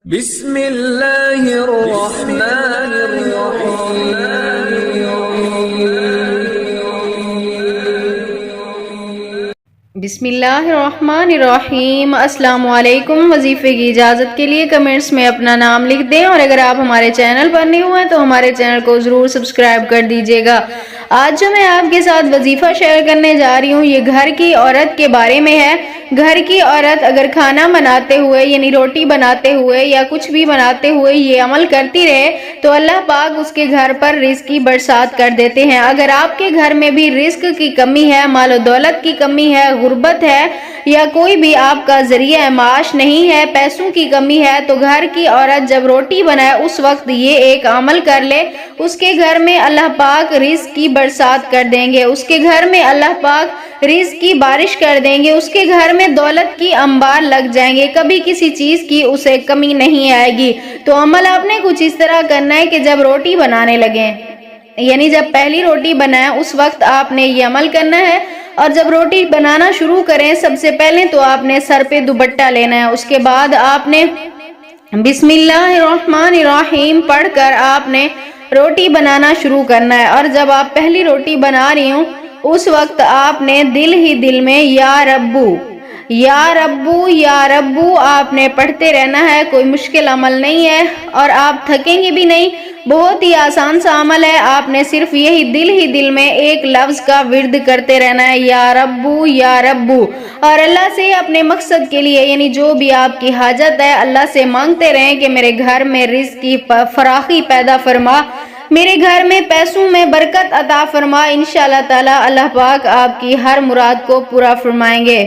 بسم اللہ الرحمن الرحیم۔ بسم اللہ الرحمن الرحیم۔ السلام علیکم۔ وظیفے کی اجازت کے لیے کمنٹس میں اپنا نام لکھ دیں، اور اگر آپ ہمارے چینل پر نہیں ہوئے تو ہمارے چینل کو ضرور سبسکرائب کر دیجیے گا۔ آج جو میں آپ کے ساتھ وظیفہ شیئر کرنے جا رہی ہوں یہ گھر کی عورت کے بارے میں ہے۔ گھر کی عورت اگر کھانا بناتے ہوئے یعنی روٹی بناتے ہوئے یا کچھ بھی بناتے ہوئے یہ عمل کرتی رہے تو اللہ پاک اس کے گھر پر رزق کی برسات کر دیتے ہیں۔ اگر آپ کے گھر میں بھی رزق کی کمی ہے، مال و دولت کی کمی ہے، غربت ہے یا کوئی بھی آپ کا ذریعہ معاش نہیں ہے، پیسوں کی کمی ہے، تو گھر کی عورت جب روٹی بنائے اس وقت یہ ایک عمل کر لے، اس کے گھر میں اللہ پاک رزق کی برسات کر دیں گے، اس کے گھر میں اللہ پاک رزق کی بارش کر دیں گے، اس کے گھر میں دولت کی انبار لگ جائیں گے، کبھی کسی چیز کی اسے کمی نہیں آئے گی۔ تو عمل آپ نے کچھ اس طرح کرنا ہے کہ جب روٹی بنانے لگیں، یعنی جب پہلی روٹی بنائیں اس وقت آپ نے یہ عمل کرنا ہے، اور جب روٹی بنانا شروع کریں سب سے پہلے تو آپ نے سر پہ دوپٹہ لینا ہے، اس کے بعد آپ نے بسم اللہ الرحمن الرحیم پڑھ کر آپ نے روٹی بنانا شروع کرنا ہے، اور جب آپ پہلی روٹی بنا رہی ہوں اس وقت آپ نے دل ہی دل میں یا ربو یا ربو یا ربو آپ نے پڑھتے رہنا ہے۔ کوئی مشکل عمل نہیں ہے اور آپ تھکیں گے بھی نہیں، بہت ہی آسان سا عمل ہے۔ آپ نے صرف یہی دل ہی دل میں ایک لفظ کا ورد کرتے رہنا ہے، یا ربو یا ربو، اور اللہ سے اپنے مقصد کے لیے یعنی جو بھی آپ کی حاجت ہے اللہ سے مانگتے رہیں کہ میرے گھر میں رزق کی فراخی پیدا فرما، میرے گھر میں پیسوں میں برکت عطا فرما۔ انشاءاللہ تعالی اللہ پاک آپ کی ہر مراد کو پورا فرمائیں گے۔